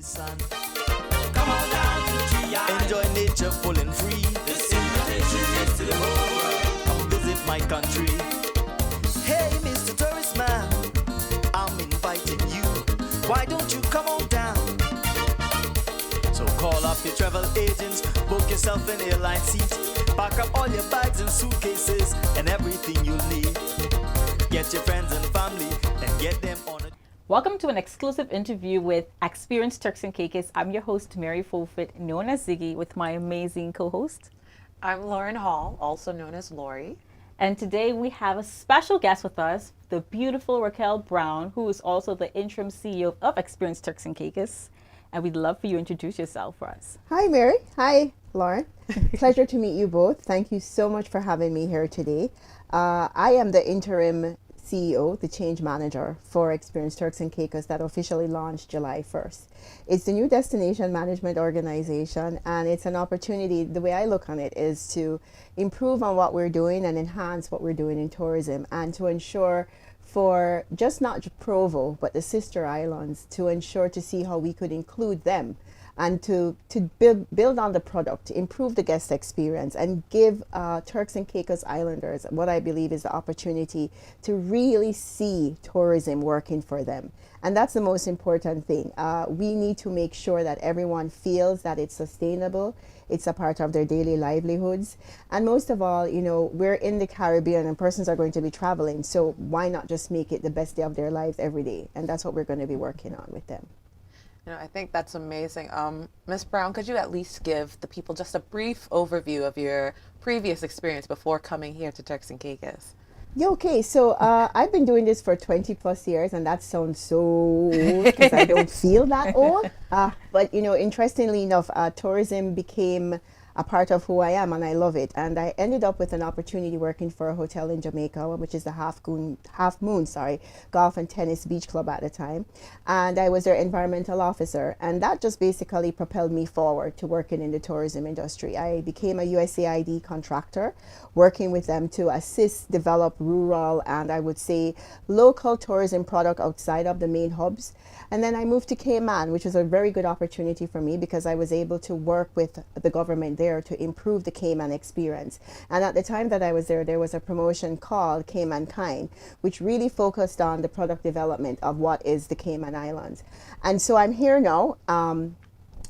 sun. Come on down to GI. Enjoy nature full and free. This invitation is to the whole world. Come visit my country. Hey, Mr. Tourist Man, I'm inviting you. Why don't you come on down? So call up your travel agents, book yourself an airline seat, pack up all your bags and suitcases and everything you'll need. Get your friends and family and get them on a... Welcome to an exclusive interview with experienced Turks and Caicos. I'm your host, Mary Fulford, known as Ziggy, with my amazing co-host. I'm Lauren Hall, also known as Lori. And today we have a special guest with us, the beautiful Racquel Brown, who is also the Interim CEO of Experienced Turks and Caicos. And we'd love for you to introduce yourself for us. Hi, Mary. Hi, Lauren. Pleasure to meet you both. Thank you so much for having me here today. I am the Interim CEO, the change manager for Experienced Turks and Caicos that officially launched July 1st. It's the new destination management organization, and it's an opportunity, the way I look on it, is to improve on what we're doing and enhance what we're doing in tourism, and to ensure for just not Provo, but the sister islands, to ensure to see how we could include them and to build on the product, improve the guest experience, and give Turks and Caicos Islanders what I believe is the opportunity to really see tourism working for them. And that's the most important thing. We need to make sure that everyone feels that it's sustainable, it's a part of their daily livelihoods. And most of all, you know, we're in the Caribbean and persons are going to be traveling, so why not just make it the best day of their lives every day? And that's what we're going to be working on with them. You know, I think that's amazing. Ms. Brown, could you at least give the people just a brief overview of your previous experience before coming here to Turks and Caicos? Yeah, okay, so I've been doing this for 20 plus years, and that sounds so old because I don't feel that old. But, you know, interestingly enough, tourism became a part of who I am, and I love it. And I ended up with an opportunity working for a hotel in Jamaica, which is the Half Moon Golf and Tennis Beach Club at the time. And I was their environmental officer. And that just basically propelled me forward to working in the tourism industry. I became a USAID contractor, working with them to assist, develop rural, and I would say local tourism product outside of the main hubs. And then I moved to Cayman, which was a very good opportunity for me because I was able to work with the government there to improve the Cayman experience. And at the time that I was there was a promotion called Cayman Kind, which really focused on the product development of what is the Cayman Islands. And so I'm here now,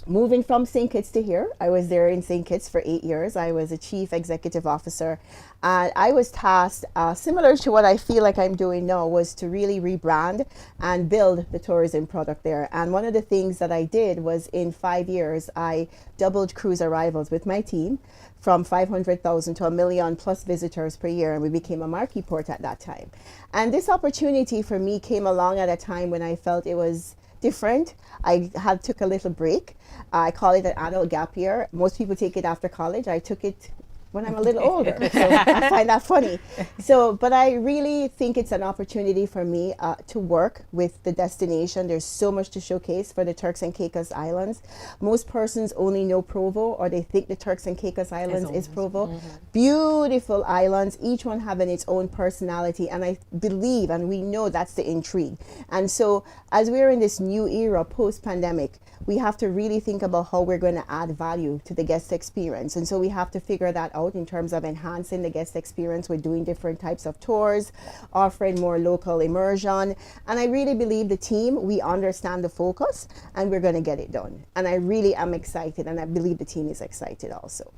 moving from St. Kitts to here. I was there in St. Kitts for 8 years. I was a chief executive officer. And I was tasked, similar to what I feel like I'm doing now, was to really rebrand and build the tourism product there. And one of the things that I did was in 5 years, I doubled cruise arrivals with my team from 500,000 to 1 million plus visitors per year. And we became a marquee port at that time. And this opportunity for me came along at a time when I felt it was different. I took a little break. I call it an adult gap year. Most people take it after college. I took it when I'm a little older, so I find that funny. But I really think it's an opportunity for me to work with the destination. There's so much to showcase for the Turks and Caicos Islands. Most persons only know Provo, or they think the Turks and Caicos Islands is Provo. Mm-hmm. Beautiful islands, each one having its own personality, and I believe, and we know that's the intrigue. And so as we're in this new era post-pandemic, we have to really think about how we're going to add value to the guest experience. And so we have to figure that out in terms of enhancing the guest experience. We're doing different types of tours, offering more local immersion. And I really believe the team, we understand the focus, and we're going to get it done. And I really am excited, and I believe the team is excited also.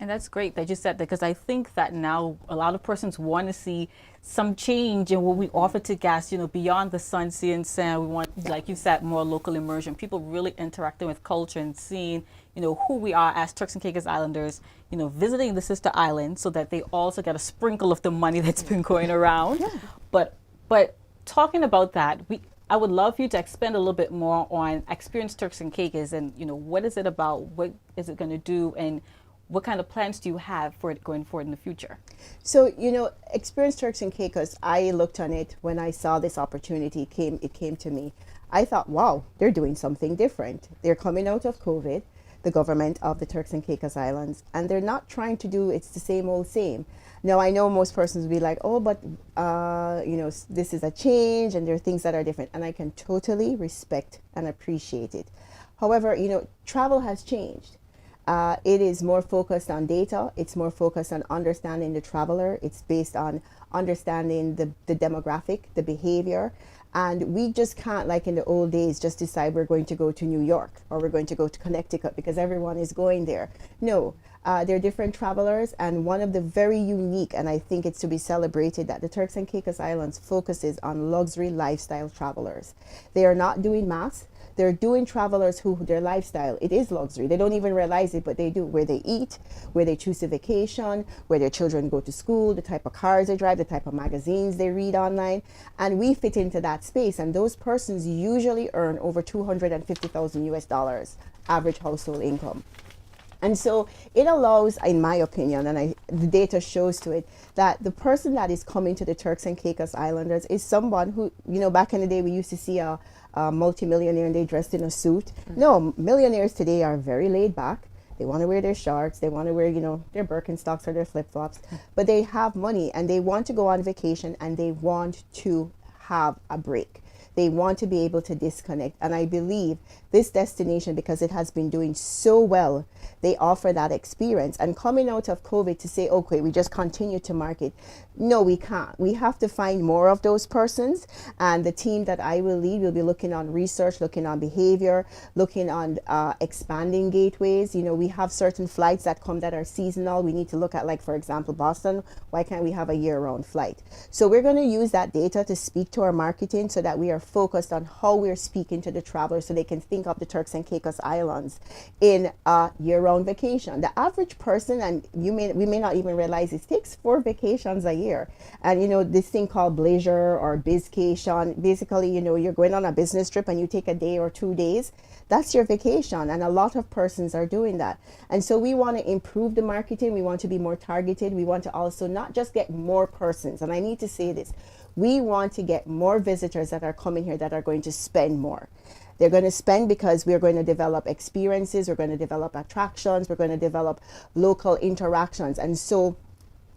And that's great that you said that, because I think that now a lot of persons want to see some change in what we offer to guests, you know, beyond the sun, sea, and sand. We want, like you said, more local immersion, people really interacting with culture and seeing, you know, who we are as Turks and Caicos Islanders, you know, visiting the sister island so that they also get a sprinkle of the money that's been going around. Yeah. But talking about that, I would love you to expand a little bit more on Experienced Turks and Caicos and, you know, what is it about, what is it going to do, and what kind of plans do you have for it going forward in the future? So, you know, Experienced Turks and Caicos, I looked on it when I saw this opportunity, it came to me. I thought, wow, they're doing something different. They're coming out of COVID. the government of the Turks and Caicos Islands, and they're not trying to do it's the same old same. Now I know most persons will be like, oh, but this is a change and there are things that are different, and I can totally respect and appreciate it. However, travel has changed. It is more focused on data. It's more focused on understanding the traveler. It's based on understanding the demographic, the behavior. And we just can't, like in the old days, just decide we're going to go to New York or we're going to go to Connecticut because everyone is going there. No, they're different travelers. And one of the very unique, and I think it's to be celebrated, that the Turks and Caicos Islands focuses on luxury lifestyle travelers. They are not doing mass. They're doing travelers who their lifestyle, it is luxury. They don't even realize it, but they do. Where they eat, where they choose a vacation, where their children go to school, the type of cars they drive, the type of magazines they read online. And we fit into that space. And those persons usually earn over $250,000 US average household income. And so it allows, in my opinion, and the data shows to it, that the person that is coming to the Turks and Caicos Islanders is someone who, back in the day we used to see a multimillionaire and they dressed in a suit. No, millionaires today are very laid back. They want to wear their shorts. They want to wear, their Birkenstocks or their flip-flops. But they have money and they want to go on vacation and they want to have a break. They want to be able to disconnect. And I believe this destination, because it has been doing so well, they offer that experience. And coming out of COVID to say, okay, we just continue to market. No, we can't. We have to find more of those persons. And the team that I will lead will be looking on research, looking on behavior, looking on expanding gateways. We have certain flights that come that are seasonal. We need to look at, like, for example, Boston. Why can't we have a year-round flight? So we're going to use that data to speak to our marketing so that we are focused on how we're speaking to the travelers so they can think of the Turks and Caicos Islands in a year-round vacation. The average person, and we may not even realize it, takes 4 vacations a year. And this thing called bleisure or bizcation, basically, you're going on a business trip and you take a day or 2 days. That's your vacation, and a lot of persons are doing that. And so we want to improve the marketing. We want to be more targeted. We want to also not just get more persons, and I need to say this, we want to get more visitors that are coming here that are going to spend more. They're going to spend because we're going to develop experiences, we're going to develop attractions, we're going to develop local interactions. And so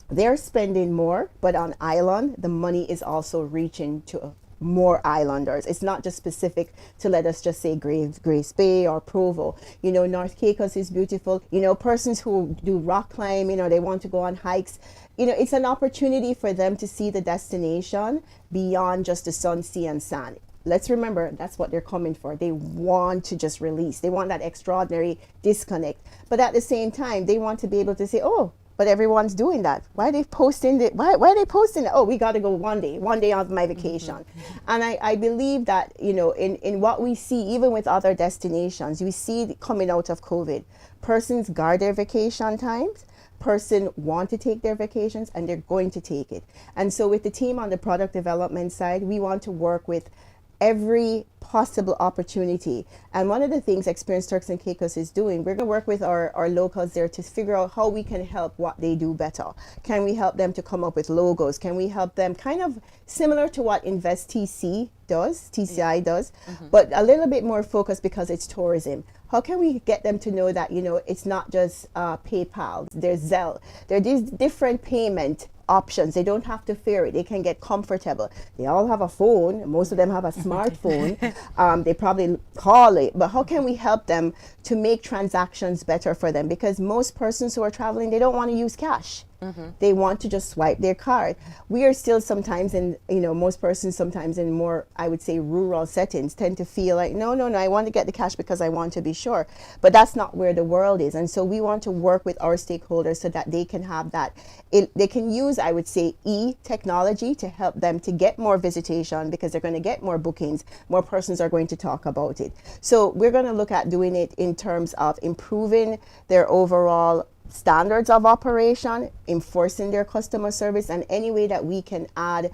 they're spending more, but on island, the money is also reaching to more islanders. It's not just specific to, let us just say, Grace Bay or Provo. North Caicos is beautiful. Persons who do rock climb, they want to go on hikes. It's an opportunity for them to see the destination beyond just the sun, sea, and sand. Let's remember, that's what they're coming for. They want to just release. They want that extraordinary disconnect. But at the same time, they want to be able to say, oh, but everyone's doing that. Why are they posting it? Why are they posting it? Oh, we got to go one day of my vacation. And I believe that, in what we see, even with other destinations, we see coming out of COVID, persons guard their vacation times. Person want to take their vacations and they're going to take it. And so with the team on the product development side, we want to work with every possible opportunity. And one of the things Experience Turks and Caicos is doing, we're going to work with our locals there to figure out how we can help what they do better. Can we help them to come up with logos? Can we help them kind of similar to what TCI does, but a little bit more focused because it's tourism. How can we get them to know that, it's not just PayPal, there's Zelle, there are these different payment options. They don't have to fear it. They can get comfortable. They all have a phone. Most of them have a smartphone. They probably call it. But how can we help them to make transactions better for them? Because most persons who are traveling, they don't want to use cash. They want to just swipe their card. We are still sometimes in, most persons sometimes in more, I would say, rural settings tend to feel like, no, I want to get the cash because I want to be sure. But that's not where the world is. And so we want to work with our stakeholders so that they can have that. They can use, I would say, technology to help them to get more visitation because they're going to get more bookings. More persons are going to talk about it. So we're going to look at doing it in terms of improving their overall standards of operation, enforcing their customer service, and any way that we can add,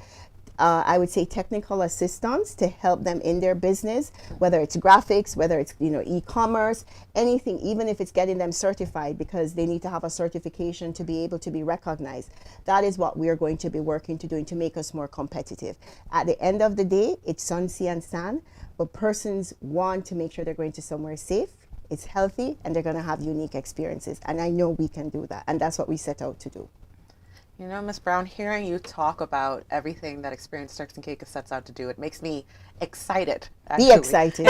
I would say, technical assistance to help them in their business, whether it's graphics, whether it's, e-commerce, anything, even if it's getting them certified because they need to have a certification to be able to be recognized. That is what we are going to be working to doing to make us more competitive. At the end of the day, it's sun, sea, and sand, but persons want to make sure they're going to somewhere safe, it's healthy, and they're going to have unique experiences. And I know we can do that. And that's what we set out to do. You know, Ms. Brown, hearing you talk about everything that Experience Turks and Caicos sets out to do, it makes me excited. Actually. Be excited.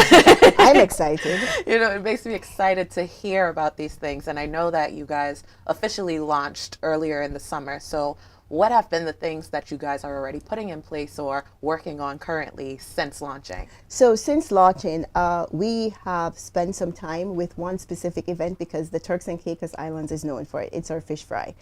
I'm excited. You know, it makes me excited to hear about these things. And I know that you guys officially launched earlier in the summer. So what have been the things that you guys are already putting in place or working on currently since launching? So since launching, we have spent some time with one specific event because the Turks and Caicos Islands is known for it. It's our fish fry.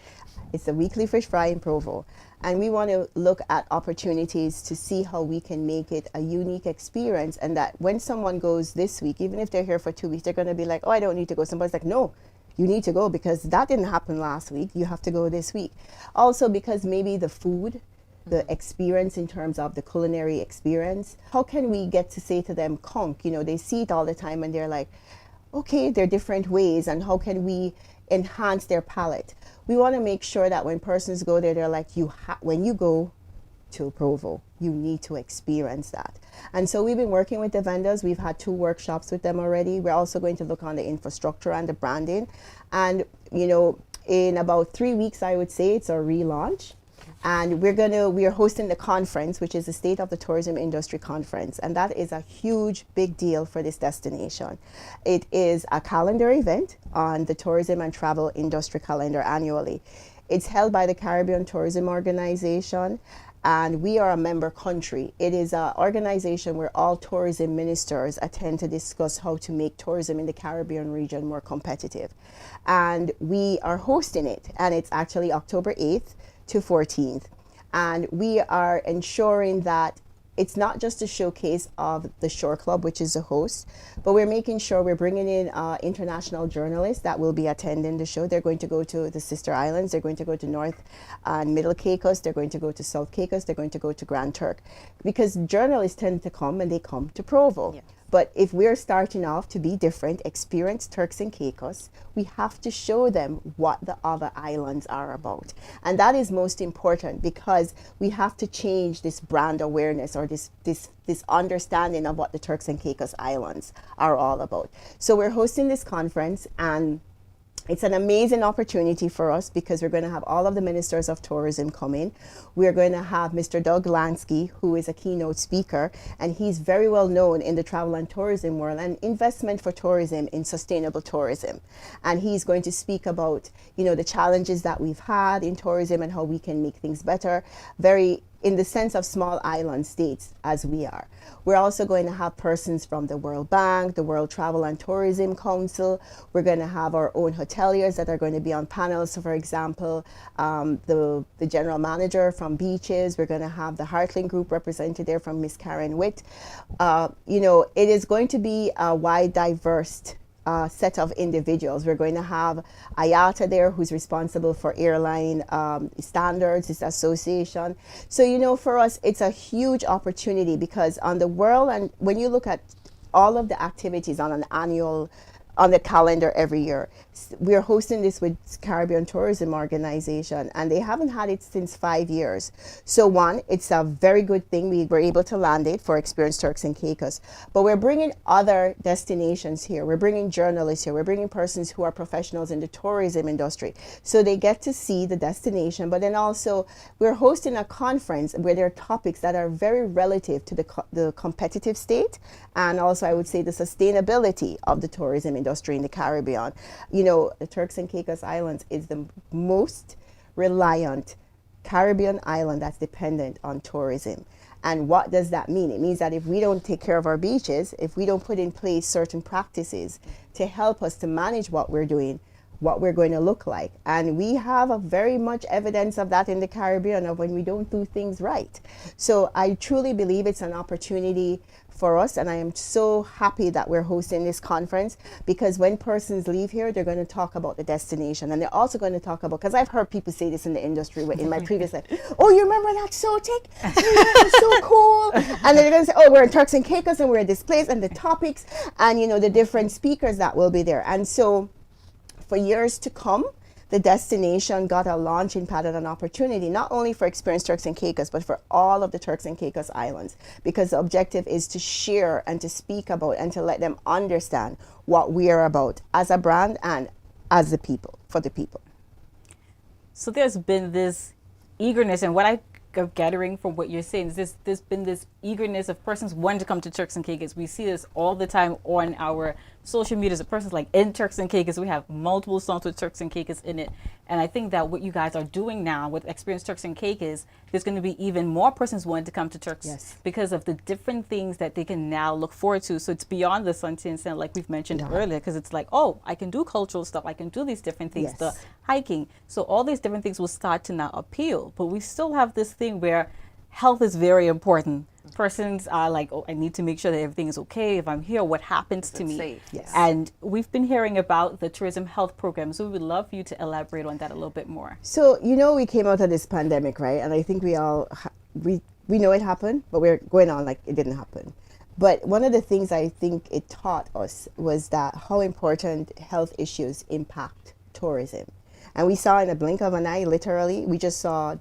It's a weekly fish fry in Provo. And we want to look at opportunities to see how we can make it a unique experience, and that when someone goes this week, even if they're here for 2 weeks, they're going to be like, oh, I don't need to go. Somebody's like, no, you need to go because that didn't happen last week. You have to go this week. Also because maybe the food, the experience in terms of the culinary experience, how can we get to say to them, conch, you know, they see it all the time and they're like, okay, there are different ways, and how can we enhance their palate? We want to make sure that when persons go there, they're like, when you go to Provo, you need to experience that. And so we've been working with the vendors. We've had 2 workshops with them already. We're also going to look on the infrastructure and the branding. And, you know, in about 3 weeks, I would say, it's our relaunch. And we are hosting the conference, which is the State of the Tourism Industry Conference. And that is a huge, big deal for this destination. It is a calendar event on the tourism and travel industry calendar annually. It's held by the Caribbean Tourism Organization, and we are a member country. It is an organization where all tourism ministers attend to discuss how to make tourism in the Caribbean region more competitive. And we are hosting it, and it's actually October 8th to 14th. And we are ensuring that it's not just a showcase of the Shore Club, which is the host, but we're making sure we're bringing in international journalists that will be attending the show. They're going to go to the sister islands. They're going to go to North and Middle Caicos. They're going to go to South Caicos. They're going to go to Grand Turk, because journalists tend to come and they come to Provo. Yeah. But if we're starting off to be different, experience Turks and Caicos, we have to show them what the other islands are about. And that is most important, because we have to change this brand awareness or this understanding of what the Turks and Caicos Islands are all about. So we're hosting this conference, and it's an amazing opportunity for us because we're going to have all of the ministers of tourism come in. We're going to have Mr. Doug Lansky, who is a keynote speaker, and he's very well known in the travel and tourism world and investment for tourism in sustainable tourism. And he's going to speak about, you know, the challenges that we've had in tourism and how we can make things better, very in the sense of small island states as we are. We're also going to have persons from the World Bank, the World Travel and Tourism Council. We're going to have our own hoteliers that are going to be on panels. So for example, the general manager from Beaches. We're going to have the Heartland Group represented there from Miss Karen Witt. You know, it is going to be a wide, diverse set of individuals. We're going to have IATA there, who's responsible for airline standards, this association. So, you know, for us, it's a huge opportunity because on the world, and when you look at all of the activities on an annual, on the calendar every year, we're hosting this with Caribbean Tourism Organization, and they haven't had it since 5 years. So one, it's a very good thing we were able to land it for Experience Turks and Caicos. But we're bringing other destinations here. We're bringing journalists here. We're bringing persons who are professionals in the tourism industry. So they get to see the destination, but then also we're hosting a conference where there are topics that are very relative to the competitive state, and also I would say the sustainability of the tourism industry in the Caribbean. You know, the Turks and Caicos Islands is the most reliant Caribbean island that's dependent on tourism. And what does that mean? It means that if we don't take care of our beaches, if we don't put in place certain practices to help us to manage what we're doing, what we're going to look like. And we have a very much evidence of that in the Caribbean of when we don't do things right. So I truly believe it's an opportunity for us, and I am so happy that we're hosting this conference, because when persons leave here, they're going to talk about the destination, and they're also going to talk about, because I've heard people say this in the industry in my previous life, oh, you remember that SOTIC? It's so cool. And they're going to say, oh, we're in Turks and Caicos and we're at this place, and the topics and, you know, the different speakers that will be there. And so for years to come, the destination got a launching pad and an opportunity, not only for experienced Turks and Caicos, but for all of the Turks and Caicos Islands, because the objective is to share and to speak about and to let them understand what we are about as a brand and as the people, for the people. So there's been this eagerness, and what I'm gathering from what you're saying is there's been this eagerness of persons wanting to come to Turks and Caicos. We see this all the time on our social media. Of persons like in Turks and Caicos, we have multiple songs with Turks and Caicos in it. And I think that what you guys are doing now with Experience Turks and Caicos, there's going to be even more persons wanting to come to Turks because of the different things that they can now look forward to. So it's beyond the sunset center, like we've mentioned earlier, because it's like, oh, I can do cultural stuff. I can do these different things, the hiking. So all these different things will start to now appeal. But we still have this thing where health is very important. Persons are like, oh, I need to make sure that everything is okay. If I'm here, what happens to me? Safe. And we've been hearing about the tourism health program. So we would love for you to elaborate on that a little bit more. So, we came out of this pandemic, right? And I think we all, we know it happened, but we're going on like it didn't happen. But one of the things I think it taught us was that how important health issues impact tourism. And we saw in a blink of an eye, literally, we saw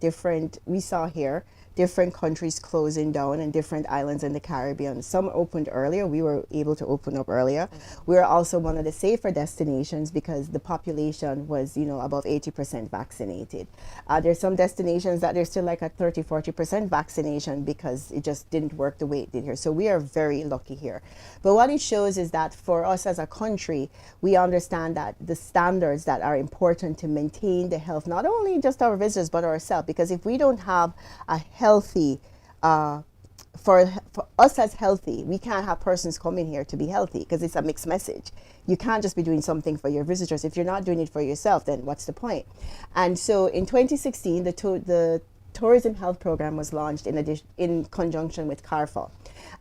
here different countries closing down and different islands in the Caribbean. Some opened earlier. We were able to open up earlier. We were also one of the safer destinations because the population was, above 80% vaccinated. There's some destinations that they're still like at 30-40% vaccination because it just didn't work the way it did here. So we are very lucky here. But what it shows is that for us as a country, we understand that the standards that are important to maintain the health, not only just our visitors, but ourselves, because if we don't have a healthy, for us as healthy, we can't have persons coming here to be healthy because it's a mixed message. You can't just be doing something for your visitors. If you're not doing it for yourself, then what's the point? And so in 2016, the Tourism Health Program was launched in conjunction with CARFA.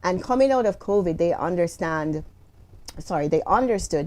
And coming out of COVID, they understood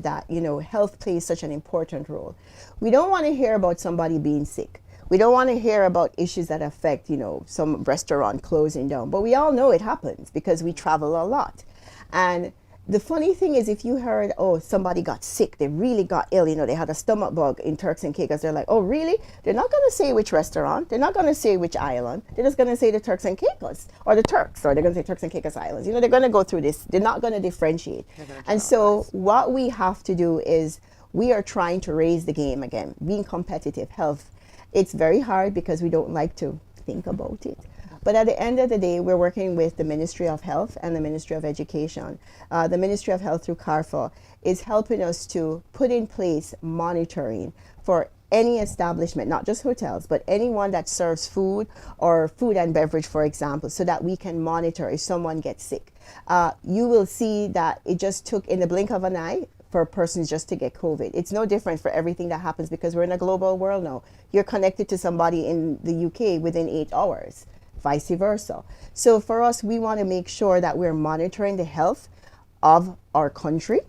that, health plays such an important role. We don't want to hear about somebody being sick. We don't want to hear about issues that affect, some restaurant closing down. But we all know it happens because we travel a lot. And the funny thing is, if you heard, oh, somebody got sick, they really got ill, they had a stomach bug in Turks and Caicos, they're like, oh, really? They're not going to say which restaurant. They're not going to say which island. They're just going to say the Turks and Caicos or the Turks, or they're going to say Turks and Caicos Islands. They're going to go through this. They're not going to differentiate. And so what we have to do is we are trying to raise the game again, being competitive, health. It's very hard because we don't like to think about it. But at the end of the day, we're working with the Ministry of Health and the Ministry of Education. The Ministry of Health through CARFA is helping us to put in place monitoring for any establishment, not just hotels, but anyone that serves food or food and beverage, for example, so that we can monitor if someone gets sick. You will see that it just took in the blink of an eye for persons just to get COVID. It's no different for everything that happens because we're in a global world now. You're connected to somebody in the UK within 8 hours, vice versa. So for us, we want to make sure that we're monitoring the health of our country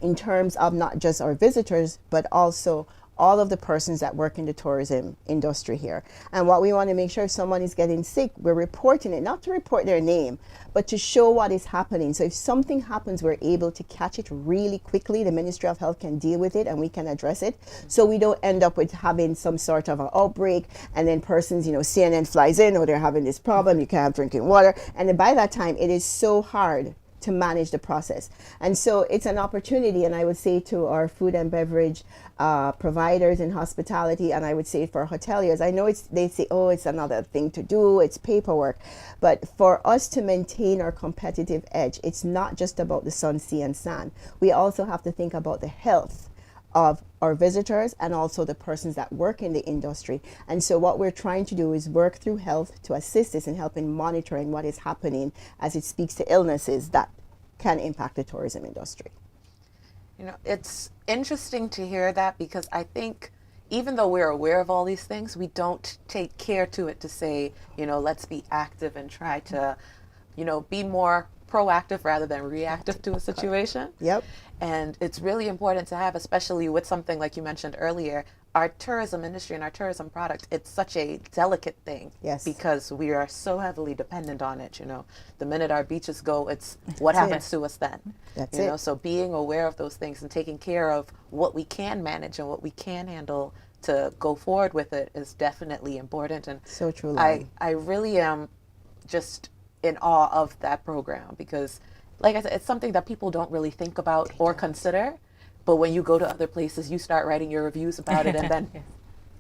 in terms of not just our visitors, but also all of the persons that work in the tourism industry here. And what we want to make sure if someone is getting sick, we're reporting it, not to report their name, but to show what is happening. So if something happens, we're able to catch it really quickly. The Ministry of Health can deal with it and we can address it. So we don't end up with having some sort of an outbreak and then persons, CNN flies in, or they're having this problem, you can't have drinking water. And then by that time, it is so hard to manage the process. And so it's an opportunity, and I would say to our food and beverage providers in hospitality, and I would say for hoteliers, I know they say, oh, it's another thing to do, it's paperwork. But for us to maintain our competitive edge, it's not just about the sun, sea, and sand. We also have to think about the health of our visitors and also the persons that work in the industry. And so what we're trying to do is work through health to assist us in helping monitoring what is happening as it speaks to illnesses that can impact the tourism industry. It's interesting to hear that because I think even though we're aware of all these things, we don't take care to it to say, let's be active and try to, be more proactive rather than reactive to a situation. Yep. And it's really important to have, especially with something like you mentioned earlier, our tourism industry and our tourism product, it's such a delicate thing. Yes. Because we are so heavily dependent on it, The minute our beaches go, it's what happens to us then. That's it. So being aware of those things and taking care of what we can manage and what we can handle to go forward with it is definitely important. And So true. I really am just in awe of that program because, like I said, it's something that people don't really think about or consider. But when you go to other places, you start writing your reviews about it, and then,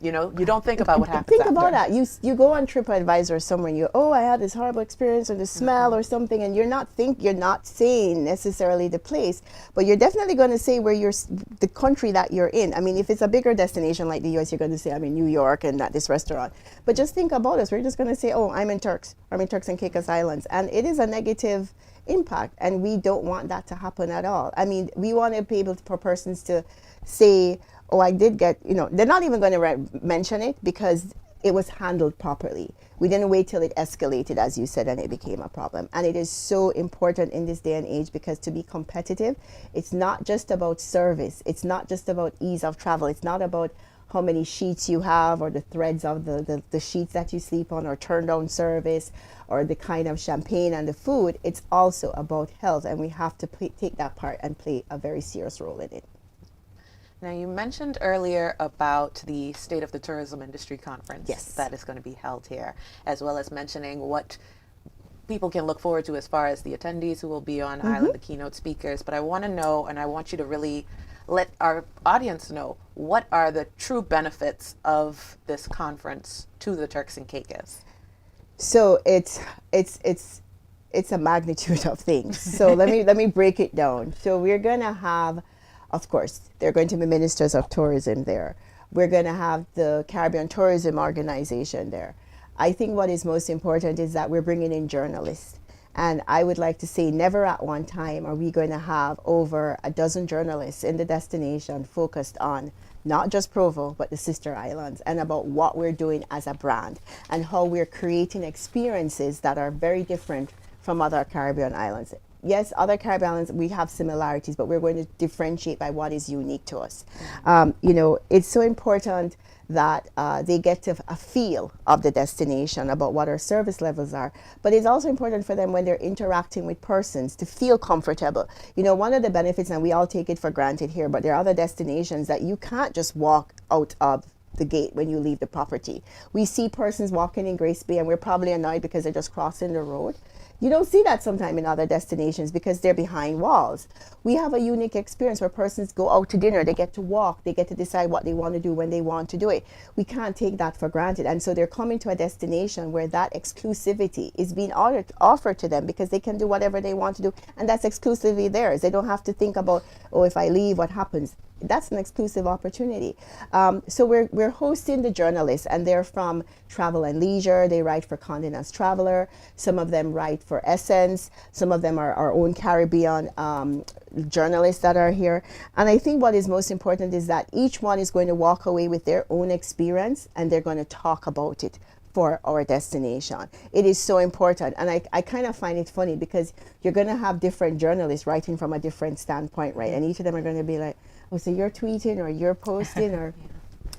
you know, you don't think about what happens Think after. about that. You go on TripAdvisor somewhere and I had this horrible experience or the smell or something, and you're not saying necessarily the place, but you're definitely going to say where the country that you're in. I mean, if it's a bigger destination like the US, you're going to say I'm in New York and at this restaurant. But just think about us. We're just going to say, I'm in Turks and Caicos Islands, and it is a negative impact, and we don't want that to happen at all. I mean, we want to be able for persons to say, I did get, they're not even going to mention it because it was handled properly. We didn't wait till it escalated, as you said, and it became a problem. And it is so important in this day and age because to be competitive, it's not just about service. It's not just about ease of travel. It's not about how many sheets you have or the threads of the sheets that you sleep on or turn down service or the kind of champagne and the food. It's also about health, and we have to take that part and play a very serious role in it. Now, you mentioned earlier about the State of the Tourism Industry Conference that is going to be held here, as well as mentioning what people can look forward to as far as the attendees who will be on island, the keynote speakers. But I want to know, and I want you to really let our audience know, what are the true benefits of this conference to the Turks and Caicos? So it's a magnitude of things. So let me break it down. So we're going to have, of course, there are going to be ministers of tourism there. We're going to have the Caribbean Tourism Organization there. I think what is most important is that we're bringing in journalists. And I would like to say never at one time are we going to have over a dozen journalists in the destination focused on not just Provo, but the sister islands, and about what we're doing as a brand and how we're creating experiences that are very different from other Caribbean islands. Yes, other Caribbean islands, we have similarities, but we're going to differentiate by what is unique to us. It's so important that they get a feel of the destination about what our service levels are. But it's also important for them when they're interacting with persons to feel comfortable. One of the benefits, and we all take it for granted here, but there are other destinations that you can't just walk out of the gate when you leave the property. We see persons walking in Grace Bay and we're probably annoyed because they're just crossing the road. You don't see that sometime in other destinations because they're behind walls. We have a unique experience where persons go out to dinner, they get to walk, they get to decide what they want to do when they want to do it. We can't take that for granted. And so they're coming to a destination where that exclusivity is being offered to them because they can do whatever they want to do. And that's exclusively theirs. They don't have to think about, if I leave, what happens? That's an exclusive opportunity. So we're hosting the journalists, and they're from Travel and Leisure. They write for Condé Nast Traveler. Some of them write for Essence. Some of them are our own Caribbean journalists that are here. And I think what is most important is that each one is going to walk away with their own experience, and they're going to talk about it for our destination. It is so important. And I kind of find it funny because you're going to have different journalists writing from a different standpoint, right? And each of them are going to be like, so you're tweeting or you're posting or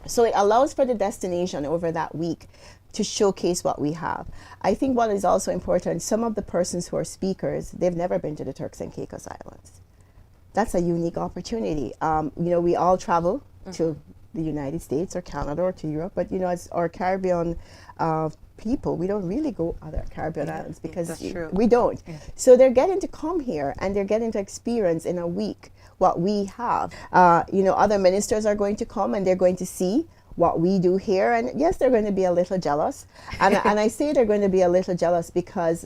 so it allows for the destination over that week to showcase what we have. I think what is also important, some of the persons who are speakers, they've never been to the Turks and Caicos Islands. That's a unique opportunity. We all travel to the United States or Canada or to Europe, but as our Caribbean people, we don't really go other Caribbean islands because we don't. Yeah. So they're getting to come here and they're getting to experience in a week what we have. Other ministers are going to come and they're going to see what we do here. And yes, they're going to be a little jealous. And I say they're going to be a little jealous because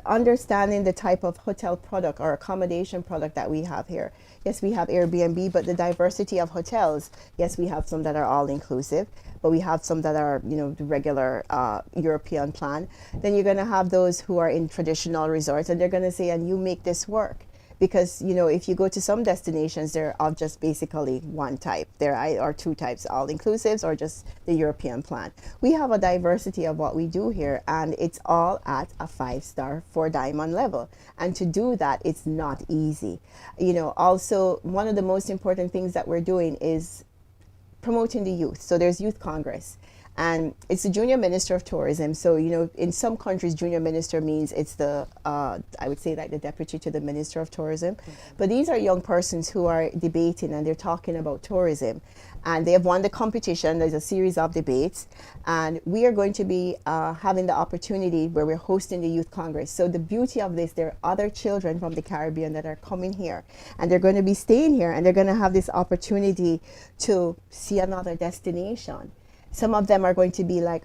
understanding the type of hotel product or accommodation product that we have here. Yes, we have Airbnb, but the diversity of hotels, yes, we have some that are all inclusive, but we have some that are, the regular European plan. Then you're going to have those who are in traditional resorts, and they're going to say, and you make this work. Because, if you go to some destinations, they're of just basically one type. There are two types, all-inclusives or just the European plan. We have a diversity of what we do here, and it's all at a 5-star, 4-diamond level. And to do that, it's not easy. Also, one of the most important things that we're doing is promoting the youth. So there's Youth Congress. And it's the junior minister of tourism. So, you know, in some countries, junior minister means it's the, I would say like the deputy to the minister of tourism. But these are young persons who are debating and they're talking about tourism. And they have won the competition. There's a series of debates. And we are going to be having the opportunity where we're hosting the Youth Congress. So the beauty of this, there are other children from the Caribbean that are coming here. And they're going to be staying here. And they're going to have this opportunity to see another destination. Some of them are going to be like,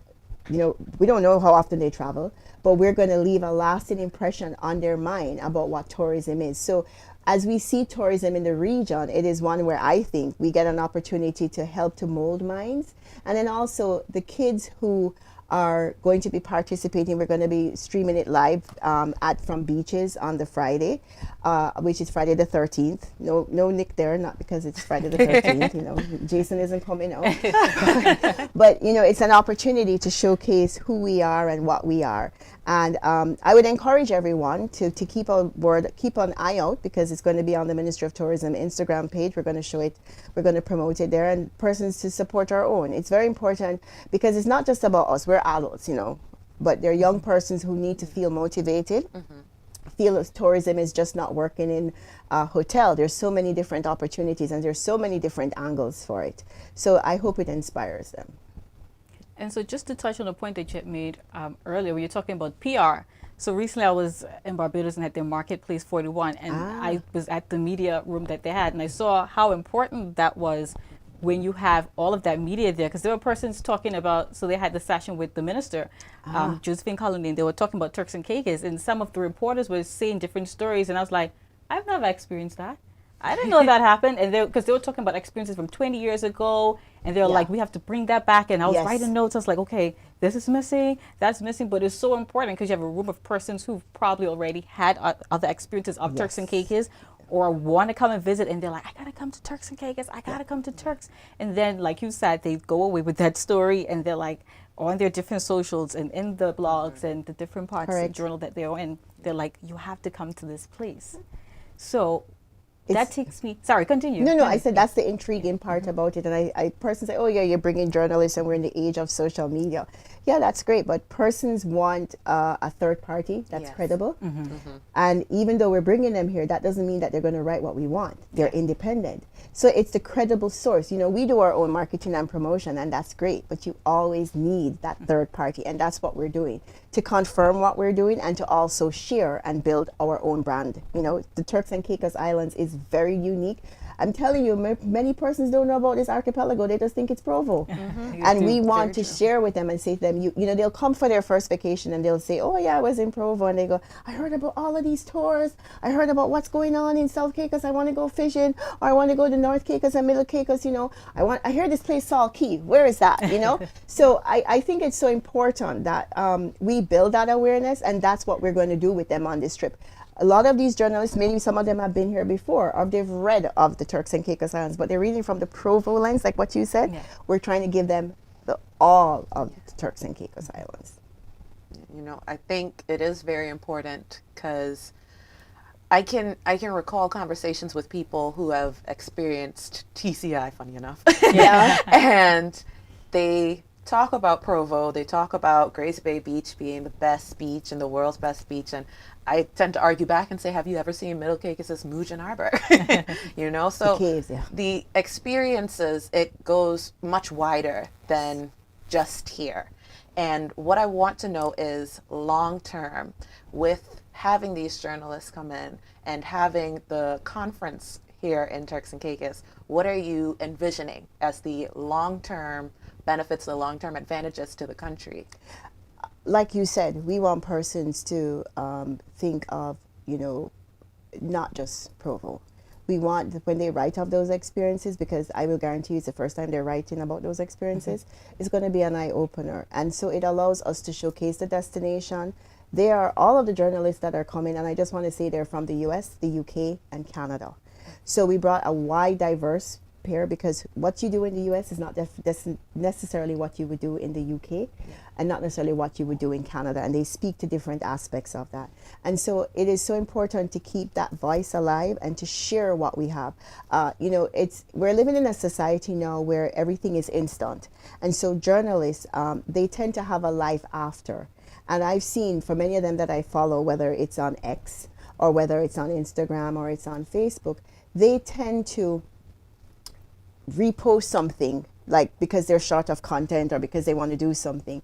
you know, we don't know how often they travel, but we're going to leave a lasting impression on their mind about what tourism is. So as we see tourism in the region, it is one where I think we get an opportunity to help to mold minds. And then also the kids who are going to be participating, we're going to be streaming it live from beaches on the Friday, which is Friday the 13th. No Nick there, not because it's Friday the 13th, you know, Jason isn't coming out. But, you know, it's an opportunity to showcase who we are and what we are. And I would encourage everyone to keep an eye out, because it's going to be on the Ministry of Tourism Instagram page. We're going to show it, we're going to promote it there, and persons to support our own. It's very important because it's not just about us. We're adults, you know, but they're young persons who need to feel motivated. Feel as tourism is just not working in a hotel. There's so many different opportunities and there's so many different angles for it. So I hope it inspires them. And so just to touch on a point that you had made earlier, when you're talking about PR. So recently I was in Barbados and at their Marketplace 41, and I was at the media room that they had, and I saw how important that was when you have all of that media there, because there were persons talking about, so they had the session with the minister, Josephine Colony, and they were talking about Turks and Caicos, and some of the reporters were saying different stories, and I was like, I've never experienced that. I didn't know that happened, and because they were talking about experiences from 20 years ago, and they were like, we have to bring that back, and I was writing notes. I was like, okay, this is missing, that's missing, but it's so important because you have a room of persons who've probably already had other experiences of Turks and Caicos, or want to come and visit, and they're like, I gotta come to Turks and Caicos, I gotta come to Turks. And then, like you said, they go away with that story, and they're like, on their different socials and in the blogs and the different parts of the journal that they're in, they're like, you have to come to this place. So that takes me, sorry, continue. No, I said that's the intriguing part about it. And I personally say, oh yeah, you're bringing journalists and we're in the age of social media. Yeah, that's great. But persons want a third party that's credible. And even though we're bringing them here, that doesn't mean that they're going to write what we want. They're independent. So it's the credible source. You know, we do our own marketing and promotion, and that's great. But you always need that third party. And that's what we're doing, to confirm what we're doing and to also share and build our own brand. You know, the Turks and Caicos Islands is very unique. I'm telling you, many persons don't know about this archipelago. They just think it's Provo. And we want to share with them and say to them, you know, they'll come for their first vacation and they'll say, oh yeah, I was in Provo. And they go, I heard about all of these tours. I heard about what's going on in South Caicos. I want to go fishing, or I want to go to North Caicos and Middle Caicos. You know, I hear this place Salt Key. Where is that? You know? So I think it's so important that we build that awareness, and that's what we're going to do with them on this trip. A lot of these journalists, maybe some of them have been here before, or they've read of the Turks and Caicos Islands, but they're reading from the Provo lens, like what you said. We're trying to give them all of the Turks and Caicos Islands. You know, I think it is very important because I can recall conversations with people who have experienced TCI, funny enough. And they talk about Provo, they talk about Grays Bay Beach being the best beach and the world's best beach, and I tend to argue back and say, have you ever seen Middle Caicos' Moojin Harbor? You know, so the experiences, it goes much wider than just here. And what I want to know is long term, with having these journalists come in and having the conference here in Turks and Caicos, what are you envisioning as the long-term benefits, the long-term advantages to the country? Like you said, we want persons to think of, you know, not just Provo. We want, when they write of those experiences, because I will guarantee you it's the first time they're writing about those experiences, it's going to be an eye-opener. And so it allows us to showcase the destination. They are all of the journalists that are coming, and I just want to say they're from the US, the UK, and Canada. So we brought a wide, diverse compare, because what you do in the US is not necessarily what you would do in the UK, and not necessarily what you would do in Canada, and they speak to different aspects of that. And so it is so important to keep that voice alive and to share what we have. We're living in a society now where everything is instant, and so journalists, they tend to have a life after. And I've seen for many of them that I follow, whether it's on X or whether it's on Instagram or it's on Facebook, they tend to repost something, like because they're short of content or because they want to do something.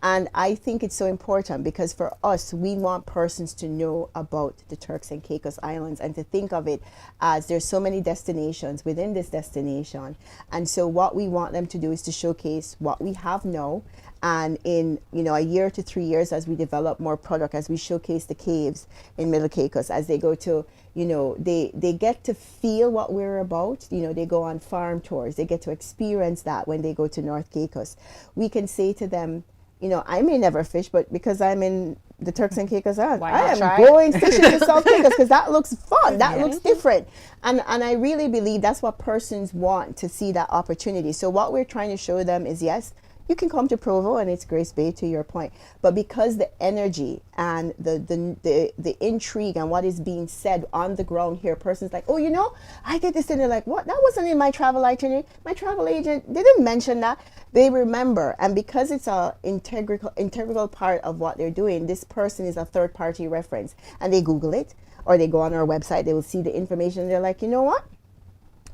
And I think it's so important, because for us, we want persons to know about the Turks and Caicos Islands and to think of it as there's so many destinations within this destination. And so what we want them to do is to showcase what we have now. And in a year to 3 years, as we develop more product, as we showcase the caves in Middle Caicos, as they go to, they get to feel what we're about. They go on farm tours. They get to experience that when they go to North Caicos. We can say to them, I may never fish, but because I'm in the Turks and Caicos Islands, I am going fishing to South Caicos because that looks fun. That looks different. And I really believe that's what persons want, to see that opportunity. So what we're trying to show them is, yes, you can come to Provo and it's Grace Bay, to your point, but because the energy and the intrigue and what is being said on the ground here, persons like, oh, I did this, and they're like, what? That wasn't in my travel itinerary. My travel agent didn't mention that. They remember, and because it's a integral part of what they're doing, this person is a third-party reference, and they Google it or they go on our website. They will see the information. And they're like, you know what?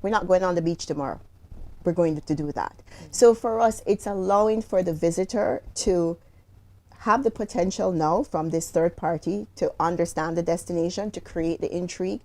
We're not going on the beach tomorrow. We're going to do that. So for us, it's allowing for the visitor to have the potential now from this third party to understand the destination, to create the intrigue.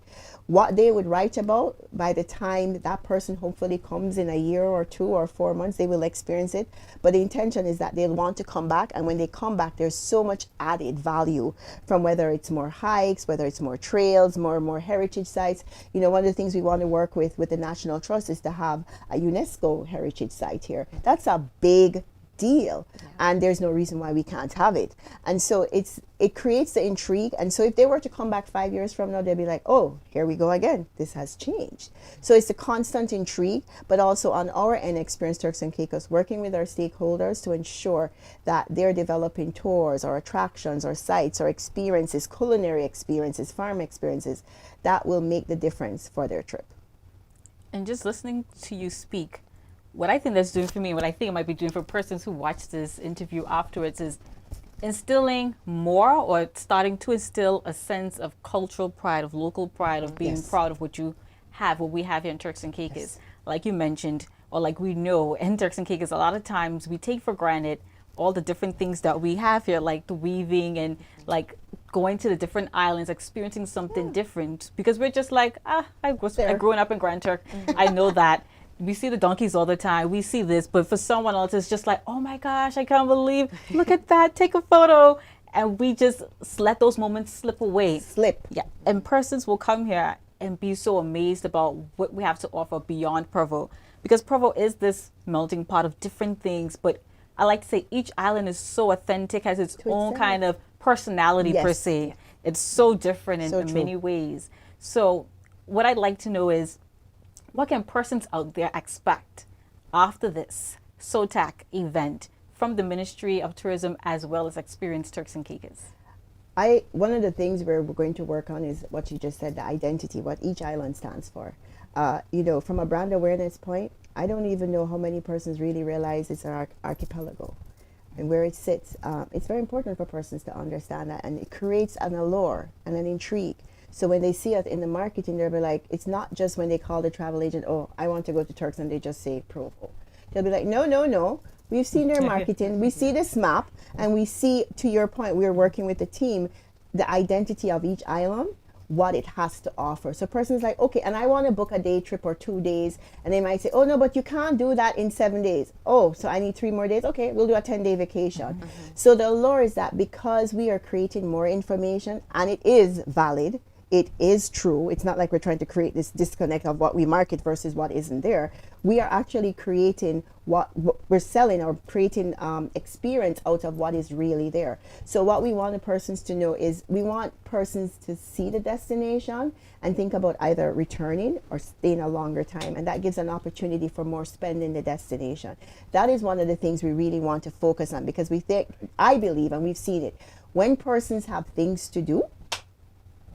What they would write about, by the time that person hopefully comes in a year or 2 or 4 months, they will experience it. But the intention is that they'll want to come back, and when they come back, there's so much added value from whether it's more hikes, whether it's more trails, more heritage sites. One of the things we want to work with the National Trust is to have a UNESCO heritage site here. That's a big deal, and there's no reason why we can't have it. And so it creates the intrigue. And so if they were to come back 5 years from now, they'll be like, oh, here we go again, this has changed. So it's a constant intrigue, but also on our end, Experience Turks and Caicos, working with our stakeholders to ensure that they're developing tours or attractions or sites or experiences, culinary experiences, farm experiences, that will make the difference for their trip. And just listening to you speak, what I think that's doing for me, what I think it might be doing for persons who watch this interview afterwards, is instilling more, or starting to instill a sense of cultural pride, of local pride, of being proud of what you have, what we have here in Turks and Caicos. Yes. Like you mentioned, or like we know in Turks and Caicos, a lot of times we take for granted all the different things that we have here, like the weaving and like going to the different islands, experiencing something different, because we're just like, I grew up in Grand Turk. I know that. We see the donkeys all the time. We see this, but for someone else, it's just like, oh my gosh, I can't believe, look at that, take a photo. And we just let those moments slip away. Yeah. And persons will come here and be so amazed about what we have to offer beyond Provo. Because Provo is this melting pot of different things, but I like to say each island is so authentic, has its own kind of personality per se. It's so different in many ways. So what I'd like to know is, what can persons out there expect after this SOTIC event from the Ministry of Tourism as well as Experience Turks and Caicos? One of the things we're going to work on is what you just said, the identity, what each island stands for. From a brand awareness point, I don't even know how many persons really realize it's an archipelago and where it sits. It's very important for persons to understand that, and it creates an allure and an intrigue. So when they see us in the marketing, they'll be like, it's not just when they call the travel agent, oh, I want to go to Turks, and they just say Provo. They'll be like, no. We've seen their marketing. We see this map, and we see, to your point, we're working with the team, the identity of each island, what it has to offer. So person's like, okay, and I want to book a day trip or 2 days, and they might say, oh no, but you can't do that in 7 days. Oh, so I need 3 more days. Okay, we'll do a 10-day vacation. So the allure is that because we are creating more information, and it is valid, it is true. It's not like we're trying to create this disconnect of what we market versus what isn't there. We are actually creating what we're selling, or creating experience out of what is really there. So what we want the persons to know is, we want persons to see the destination and think about either returning or staying a longer time, and that gives an opportunity for more spend in the destination. That is one of the things we really want to focus on, because we think, I believe, and we've seen it, when persons have things to do,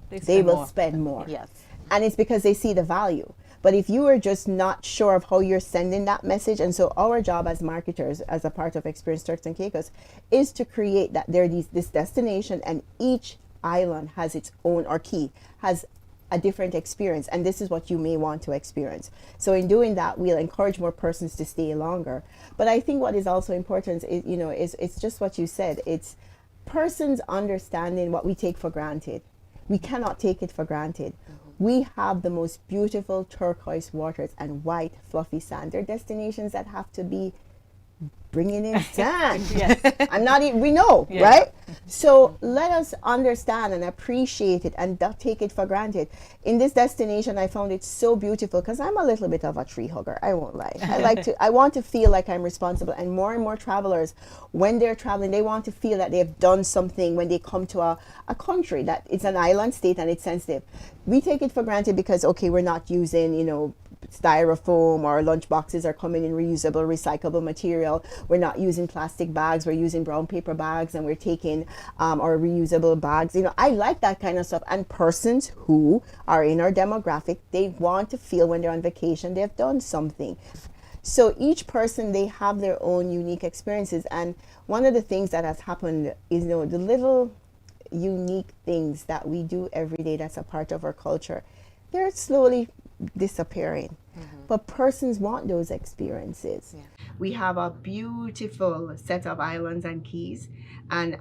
they will spend more. Yes. And it's because they see the value. But if you are just not sure of how you're sending that message, and so our job as marketers, as a part of Experience Turks and Caicos, is to create that there this destination, and each island has its own, or key has a different experience, and this is what you may want to experience. So in doing that, we'll encourage more persons to stay longer. But I think what is also important is, it's just what you said. It's persons understanding what we take for granted. We cannot take it for granted. We have the most beautiful turquoise waters and white fluffy sand. There are destinations that have to be bringing in sand. Yes. I'm not even, we know, Yeah. right? So let us understand and appreciate it, and not take it for granted. In this destination, I found it so beautiful, because I'm a little bit of a tree hugger, I won't lie. I want to feel like I'm responsible, and more travelers, when they're traveling, they want to feel that they've done something when they come to a country that it's an island state and it's sensitive. We take it for granted because, okay, we're not using, styrofoam, or lunch boxes are coming in reusable, recyclable material. We're not using plastic bags, we're using brown paper bags, and we're taking our reusable bags. I like that kind of stuff. And persons who are in our demographic, they want to feel when they're on vacation they've done something. So each person, they have their own unique experiences. And one of the things that has happened is, the little unique things that we do every day that's a part of our culture, they're slowly disappearing. But persons want those experiences. Yeah. We have a beautiful set of islands and keys, and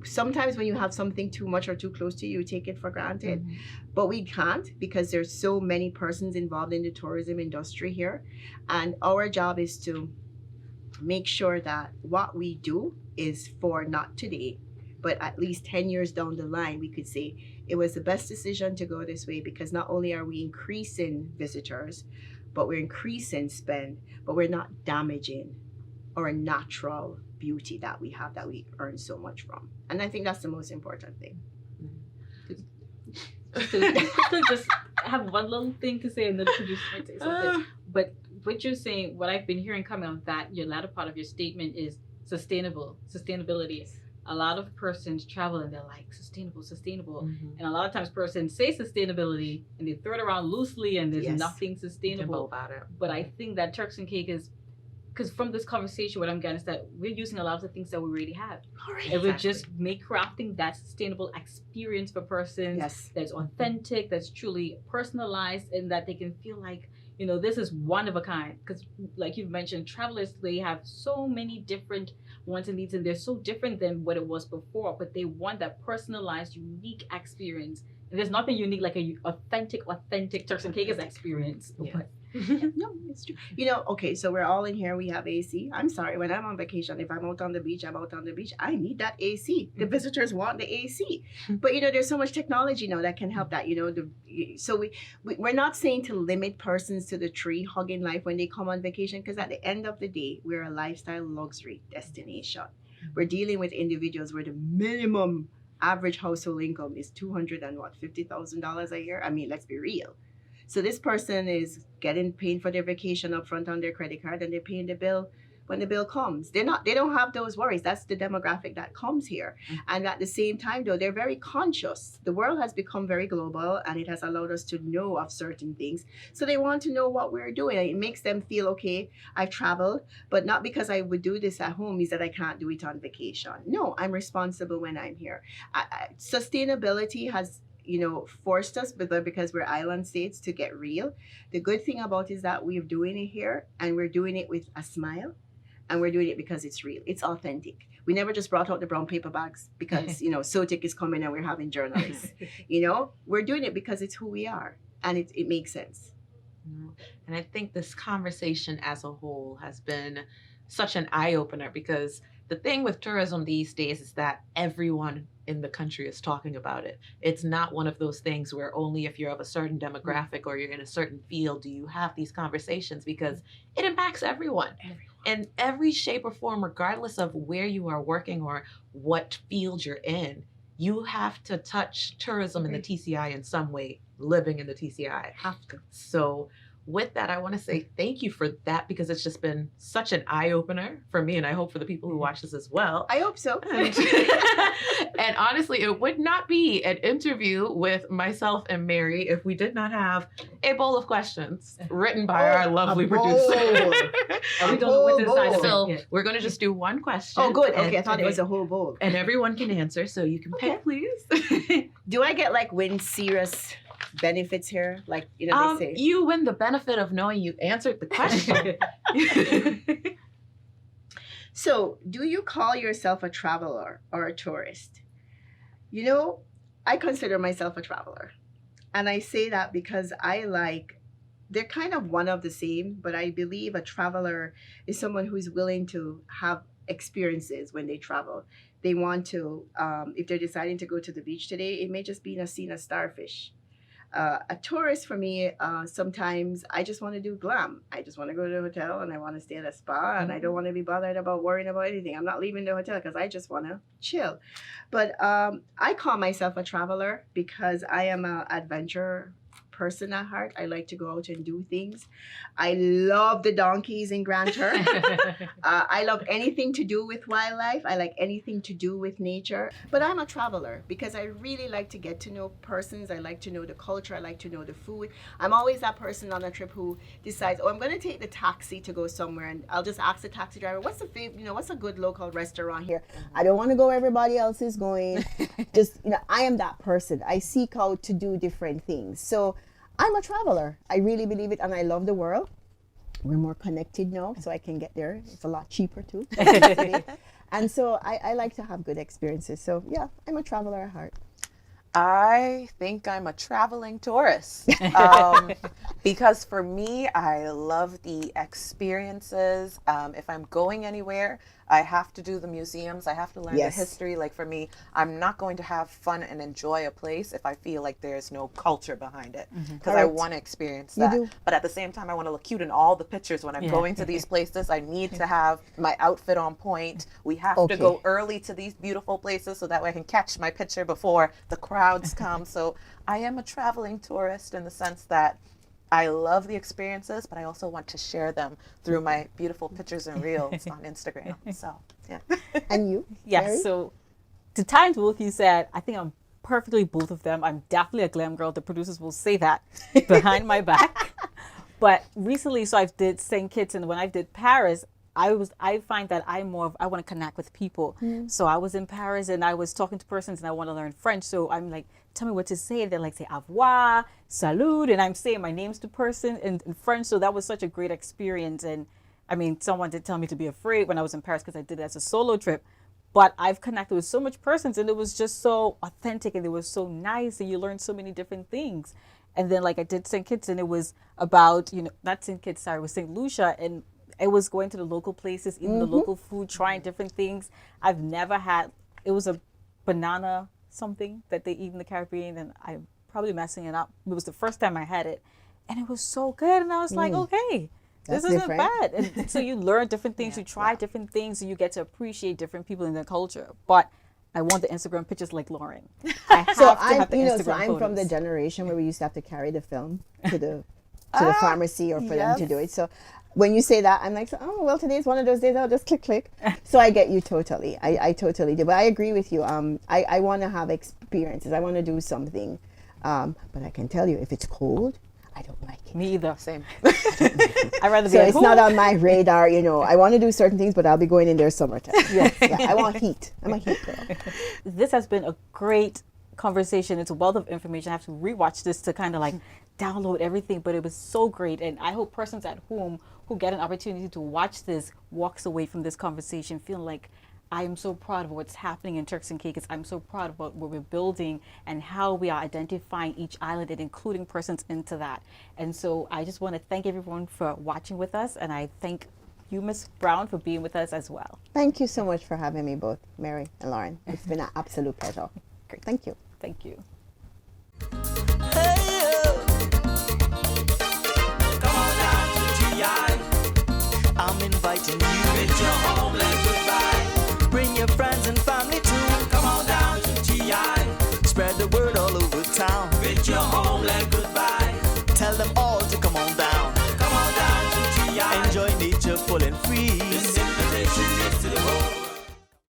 sometimes when you have something too much or too close to you, you take it for granted. But we can't, because there's so many persons involved in the tourism industry here, and our job is to make sure that what we do is for not today, but at least 10 years down the line, we could say it was the best decision to go this way, because not only are we increasing visitors, but we're increasing spend, but we're not damaging our natural beauty that we have, that we earn so much from. And I think that's the most important thing. To just have one little thing to say, and then producer might say something. But what you're saying, what I've been hearing coming on that, your latter part of your statement is sustainability. A lot of persons travel and they're like, sustainable. And a lot of times persons say sustainability and they throw it around loosely, and there's nothing sustainable about it. But I think that Turks and Caicos, because from this conversation, what I'm getting is that we're using a lot of the things that we already have. And we're just crafting that sustainable experience for persons that's authentic, that's truly personalized, and that they can feel like, this is one of a kind. Because like you've mentioned, travelers, they have so many different wants and needs, and they're so different than what it was before, but they want that personalized, unique experience. And there's nothing unique like a authentic Turks and Caicos experience. Yeah. No, it's true. Okay, so we're all in here. We have AC. I'm sorry, when I'm on vacation, if I'm out on the beach, I need that AC. The visitors want the AC. But there's so much technology now that can help that. So we're not saying to limit persons to the tree hugging life when they come on vacation, because at the end of the day, we're a lifestyle luxury destination. We're dealing with individuals where the minimum average household income is $250,000 a year. I mean, let's be real. So this person is paying for their vacation up front on their credit card, and they're paying the bill when the bill comes. They don't have those worries. That's the demographic that comes here. And at the same time, though, they're very conscious. The world has become very global, and it has allowed us to know of certain things. So they want to know what we're doing. It makes them feel, okay, I've traveled, but not because I would do this at home means that I can't do it on vacation. No, I'm responsible when I'm here. Sustainability has forced us, because we're island states, to get real. The good thing about it is that we're doing it here, and we're doing it with a smile, and we're doing it because it's real. It's authentic. We never just brought out the brown paper bags because, SOTIC is coming and we're having journalists. We're doing it because it's who we are, and it makes sense. And I think this conversation as a whole has been such an eye-opener, because the thing with tourism these days is that everyone in the country is talking about it. It's not one of those things where only if you're of a certain demographic or you're in a certain field do you have these conversations, because it impacts everyone. In every shape or form, regardless of where you are working or what field you're in, you have to touch tourism in the TCI in some way, living in the TCI. Have to. So with that, I want to say thank you for that, because it's just been such an eye-opener for me, and I hope for the people who watch this as well. I hope so. And honestly, it would not be an interview with myself and Mary if we did not have a bowl of questions written by our lovely producer. And we don't know what's inside of it. So yet. we're going to just do one question. Oh, good. Okay, I thought it was a whole bowl. And everyone can answer, so you can pick, please. Do I get like win serious benefits here? Like, you know, they say. You win the benefit of knowing you answered the question. So, do you call yourself a traveler or a tourist? You know, I consider myself a traveler. And I say that because they're kind of one of the same, but I believe a traveler is someone who's willing to have experiences when they travel. They want to, if they're deciding to go to the beach today, it may just be seeing a starfish. A tourist for me, sometimes I just want to do glam. I just want to go to a hotel and I want to stay at a spa and I don't want to be bothered about worrying about anything. I'm not leaving the hotel because I just want to chill. But I call myself a traveler because I am an adventure person at heart. I like to go out and do things. I love the donkeys in Grand Turk. I love anything to do with wildlife. I like anything to do with nature. But I'm a traveler because I really like to get to know persons. I like to know the culture. I like to know the food. I'm always that person on a trip who decides, oh, I'm going to take the taxi to go somewhere, and I'll just ask the taxi driver, what's a good local restaurant here? I don't want to go where everybody else is going. Just, I am that person. I seek out to do different things. So I'm a traveler. I really believe it, and I love the world. We're more connected now, so I can get there. It's a lot cheaper too. And so I like to have good experiences. So yeah, I'm a traveler at heart. I think I'm a traveling tourist, because for me, I love the experiences. If I'm going anywhere, I have to do the museums. I have to learn the history. Like for me, I'm not going to have fun and enjoy a place if I feel like there's no culture behind it, because I want to experience that. But at the same time, I want to look cute in all the pictures when I'm going to these places. I need to have my outfit on point. We have to go early to these beautiful places so that way I can catch my picture before the crowds come. So I am a traveling tourist in the sense that I love the experiences, but I also want to share them through my beautiful pictures and reels on Instagram. So, yeah. And you? Yes. Mary? So, to tie into what you said, I think I'm perfectly both of them. I'm definitely a glam girl. The producers will say that behind my back. But recently, so I did St. Kitts, and when I did Paris, I find that I want to connect with people. So I was in Paris and I was talking to persons and I want to learn French. So I'm like, tell me what to say. They're like, say au revoir, salud, and I'm saying my names to person in French. So that was such a great experience. And I mean, someone did tell me to be afraid when I was in Paris because I did it as a solo trip. But I've connected with so much persons and it was just so authentic and it was so nice and you learned so many different things. And then like I did St. Kitts and it was about, not St. Kitts, sorry, it was St. Lucia, and it was going to the local places, eating the local food, trying different things. I've never had, it was a banana something that they eat in the Caribbean, and I'm probably messing it up. It was the first time I had it, and it was so good. And I was like, okay, this isn't different. bad. And so you learn different things, you try different things, and you get to appreciate different people in their culture. But I want the Instagram pictures like Lauren. I have to have the Instagram I'm from the photos. generation where we used to have to carry the film to the pharmacy or for them to do it. So when you say that, I'm like, oh, well, today's one of those days, I'll just click. So I get you totally. I totally do. But I agree with you. I want to have experiences. I want to do something. But I can tell you, if it's cold, I don't like it. Me either. Same. I'd rather be So at it's home. not on my radar, I want to do certain things, but I'll be going in there summertime. Yeah, I want heat. I'm a heat girl. This has been a great conversation. It's a wealth of information. I have to rewatch this to kind of like download everything, but it was so great. And I hope persons at home who get an opportunity to watch this walks away from this conversation feeling like, I am so proud of what's happening in Turks and Caicos. I'm so proud of what we're building and how we are identifying each island and including persons into that. And so I just want to thank everyone for watching with us. And I thank you, Ms. Brown, for being with us as well. Thank you so much for having me both, Mary and Lauren. It's been an absolute pleasure. Great. Thank you. Thank you.